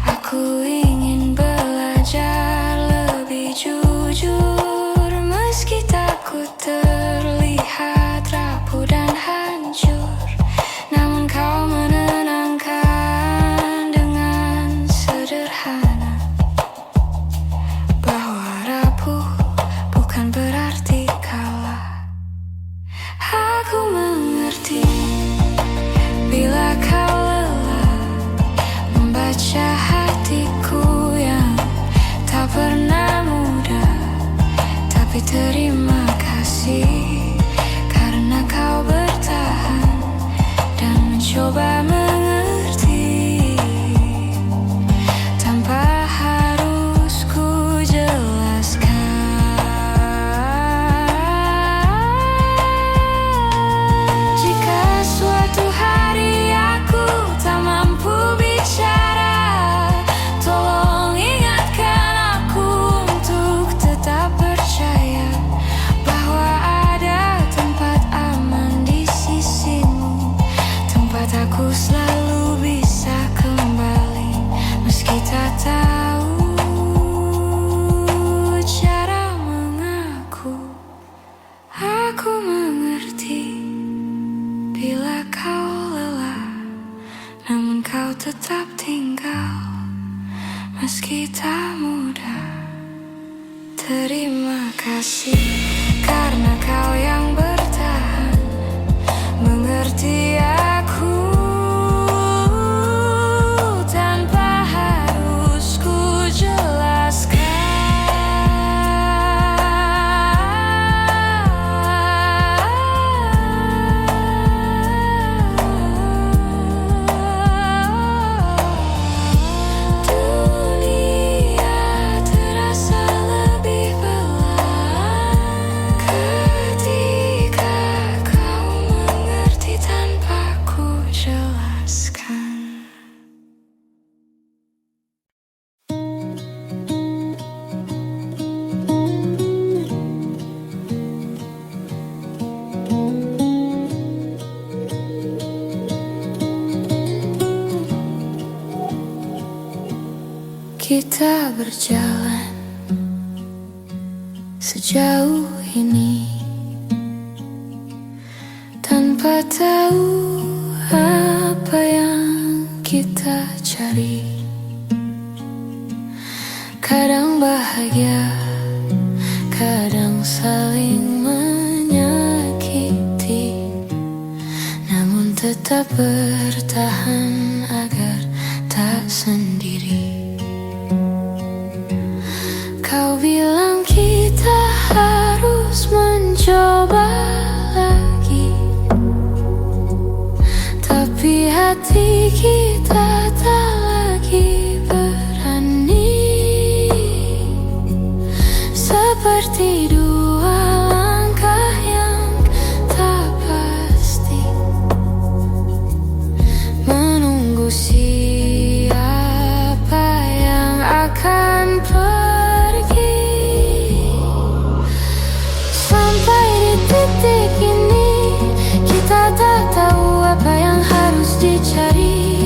Aku ingin belajar lebih jujur, meski takut terlihat rapuh dan hancur. Namun kau menenangkan dengan sederhana bahwa rapuh bukan berarti kalah. Aku mengerti bila kau lelah membaca hatiku yang tak pernah mudah. Tapi terima kasih karena kau bertahan dan mencoba mengerti tanpa harus ku jelaskan. Jika suatu hari aku tak mampu bicara, tolong ingatkan aku untuk tetap percaya bahwa ada tempat aman di sisimu, tempat aku selalu bisa kembali meski tak tahu cara mengaku. Aku mengerti bila kau lelah, namun kau tetap tinggal meski tak mudah. Terima kasih karena kau yang bertahan mengerti aku tanpa harus ku jelaskan. Dunia terasa lebih pelan ketika kau mengerti tanpa ku jelaskan. Kita berjalan sejauh ini tanpa tahu apa yang kita cari. Kadang bahagia, kadang saling menyakiti, namun tetap bertahan agar tak sendiri. Kau bilang kita harus mencoba lagi, tapi hati kita tak lagi berani. Seperti dua langkah yang tak pasti, menunggu siapa yang akan pergi. Sampai di titik ini kita tak tahu apa yang harus dicari.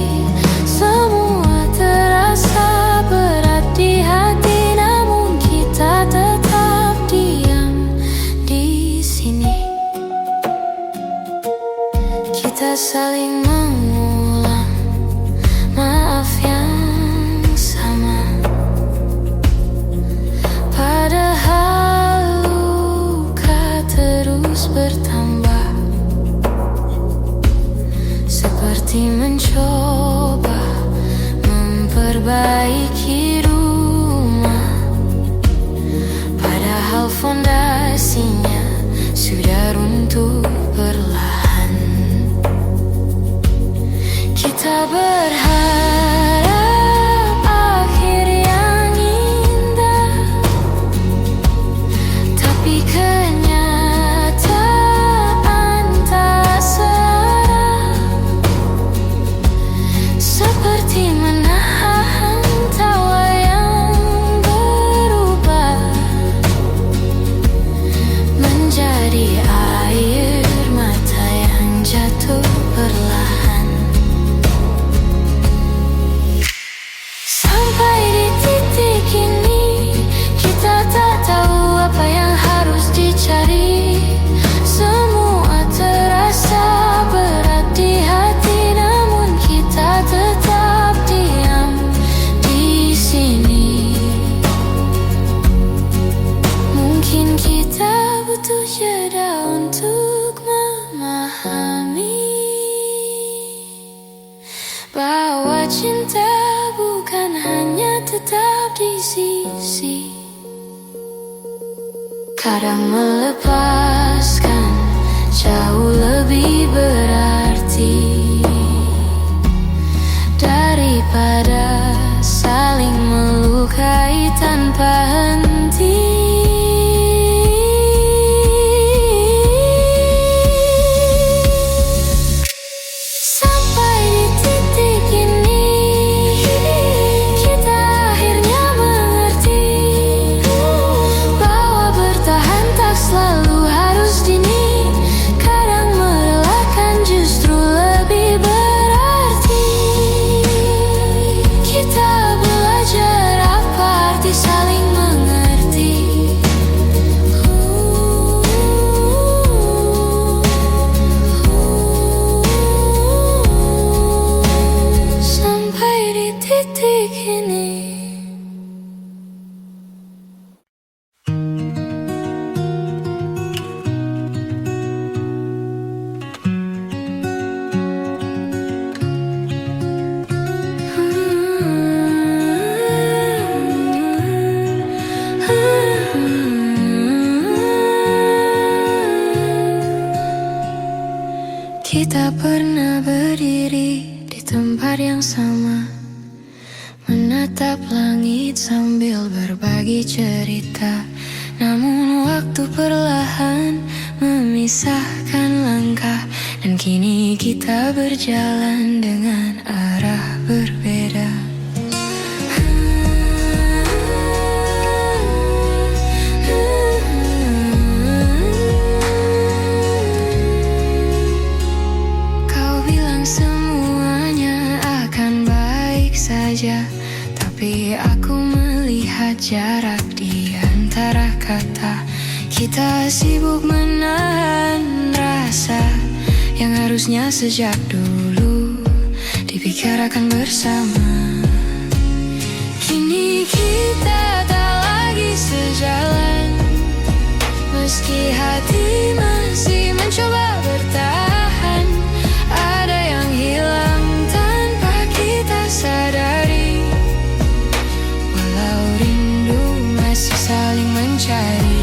Semua terasa berat di hati, namun kita tetap diam. saling mengulang maaf yang sama, padahal luka terus bertambah, seperti mencoba memperbaiki rumah, padahal fondasinya sudah runtuh perlahan. Kita berharap akhir yang indah, tapi kenyataan tak searah, seperti menahan tawa yang berubah menjadi air mata yang jatuh perlahan. Sampai di titik ini, kita tak tahu apa yang harus dicari. Semua terasa berat di hati, namun kita tetap diam di sini. Mungkin kita butuh jeda untuk memahami bahwa cinta bukan hanya tetap di sisi. Kadang melepaskan jauh lebih berarti daripada saling melukai tanpa henti. Sampai di titik ini, kita akhirnya mengerti bahwa bertahan tak selalu harus dini. Kadang merelakan justru lebih berarti. Kita belajar apa arti saling mengerti. Sampai di titik ini. Kita pernah berdiri di tempat yang sama, menatap langit sambil berbagi cerita. Namun waktu perlahan memisahkan langkah, dan kini kita berjalan dengan arah berbeda. Kau bilang semuanya akan baik saja, tapi aku melihat jarak di antara kata. Kita sibuk menahan rasa yang harusnya sejak dulu dibicarakan bersama. Kini kita tak lagi sejalan, meski hati masih mencoba bertahan. Ada yang hilang tanpa kita sadari, walau rindu masih saling mencari.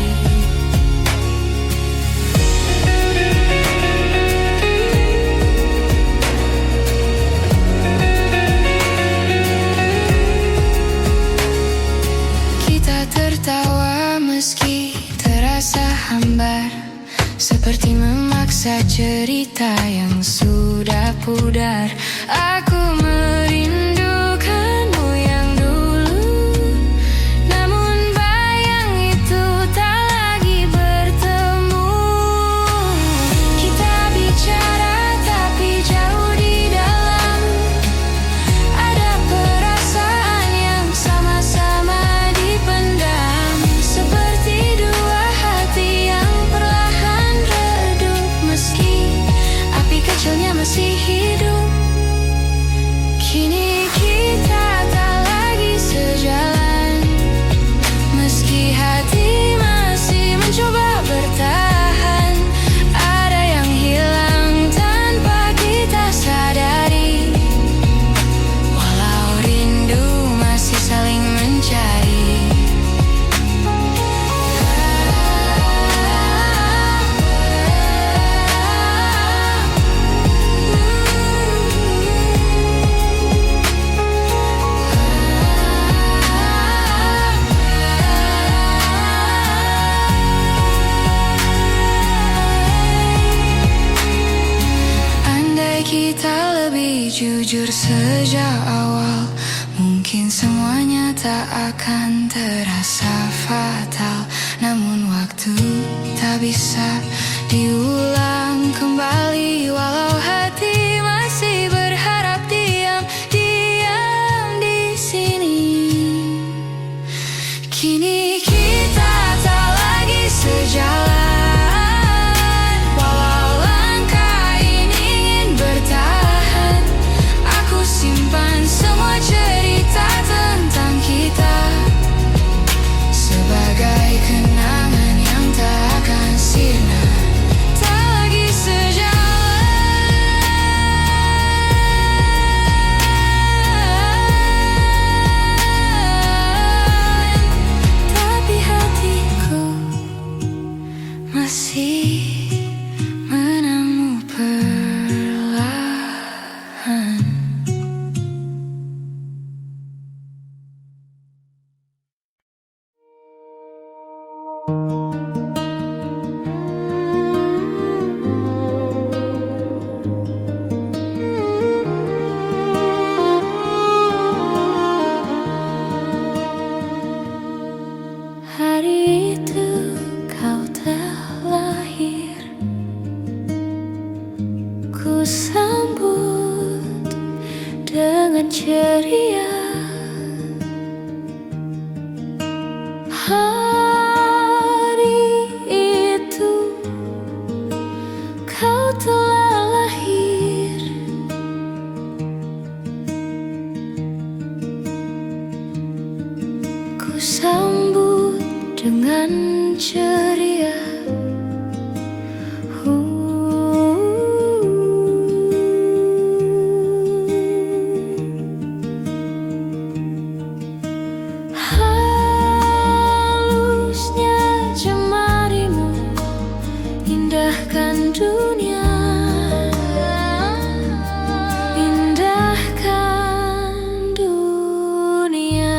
Kita tertawa meski terasa hambar, seperti memaksa cerita yang sudah pudar. Aku merindukanmu yang dulu, namun bayang itu tak lagi bertemu. Kita bicara tapi jauh di dalam, ada perasaan yang sama-sama dipendam, seperti dua hati yang perlahan redup, meski api kecilnya masih tak akan terasa fatal, namun waktu tak bisa diulang kembali. Walau hati masih berharap, diam di sini. Kini kita tak lagi sejalan, walau langkah ini ingin bertahan. Aku simpan semua cerita tentang kita sebagai kenangan yang tak akan sirna. Tak lagi sejalan, tapi hatiku masih menangmu perlahan. Hari itu kau telah lahir, ku sambut dengan ceria. Hari itu kau telah lahir, ku sambut dengan ceria. Halusnya jemarimu indahkan dunia, indahkan dunia.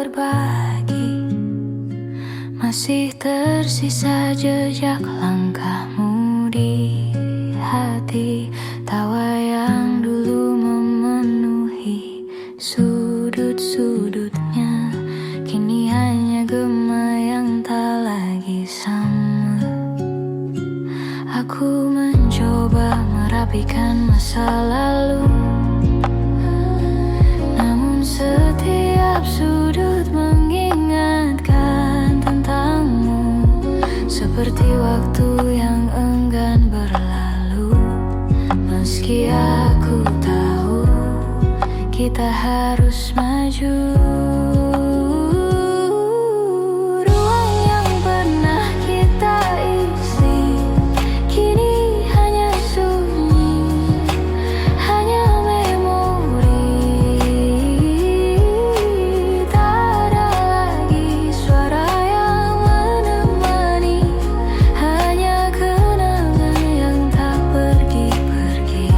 berbagi. Masih tersisa jejak langkahmu di hati. Tawa yang dulu memenuhi sudut-sudutnya, kini hanya gema yang tak lagi sama. Aku mencoba merapikan masa lalu, namun setiap sudut mengingatkan tentangmu, seperti waktu yang enggan berlalu. Meski aku tahu kita harus maju. Ruang yang pernah kita isi kini hanya sunyi, hanya memori. Tak ada lagi suara yang menemani, hanya kenangan yang tak pergi-pergi.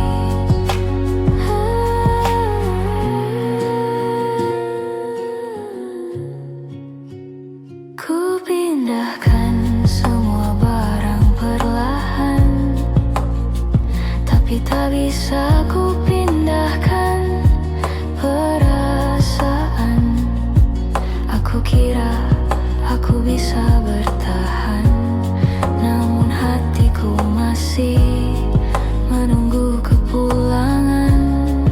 Ku pindahkan semua barang perlahan, tapi tak bisa ku pindahkan perasaan. Aku kira aku bisa bertahan, namun hatiku masih menunggu kepulangan.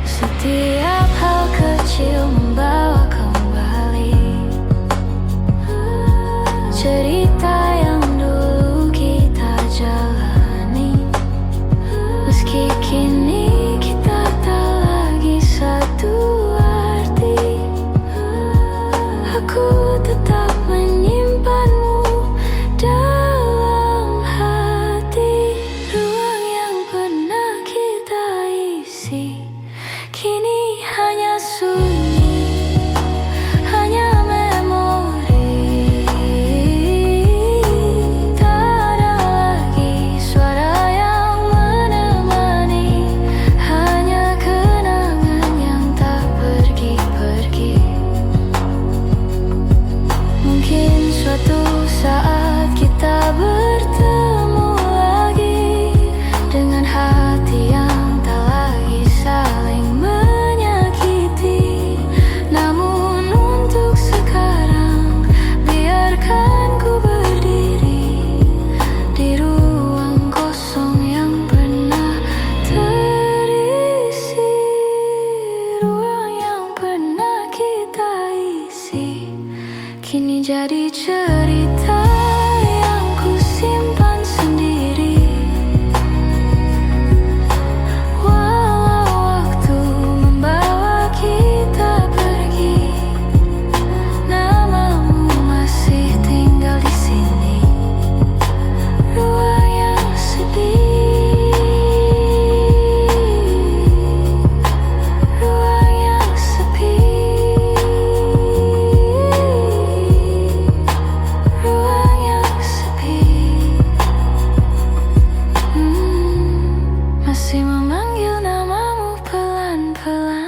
Setiap hal kecil membawa kembali cerita yang dulu kita jalani. Meski kini kita tak lagi satu arti, aku tetap menyimpanmu dalam hati. Ruang yang pernah kita isi kini hanya sunyi, hanya memori. Tak ada lagi suara yang menemani, hanya kenangan yang tak pergi-pergi. Mungkin suatu saat kita bertemu lagi, dengan hati yang tak lagi saling menyakiti. Namun untuk sekarang, biarkan ku berdiri di ruang kosong yang pernah terisi. Ruang yang pernah kita isi kini jadi cerita yang ku simpan sendiri. Walau waktu membawa kita pergi, namamu masih tinggal di sini. Ruang yang sepi, ruang yang sepi, ruang yang sepi. Masih memanggil namamu pelan-pelan.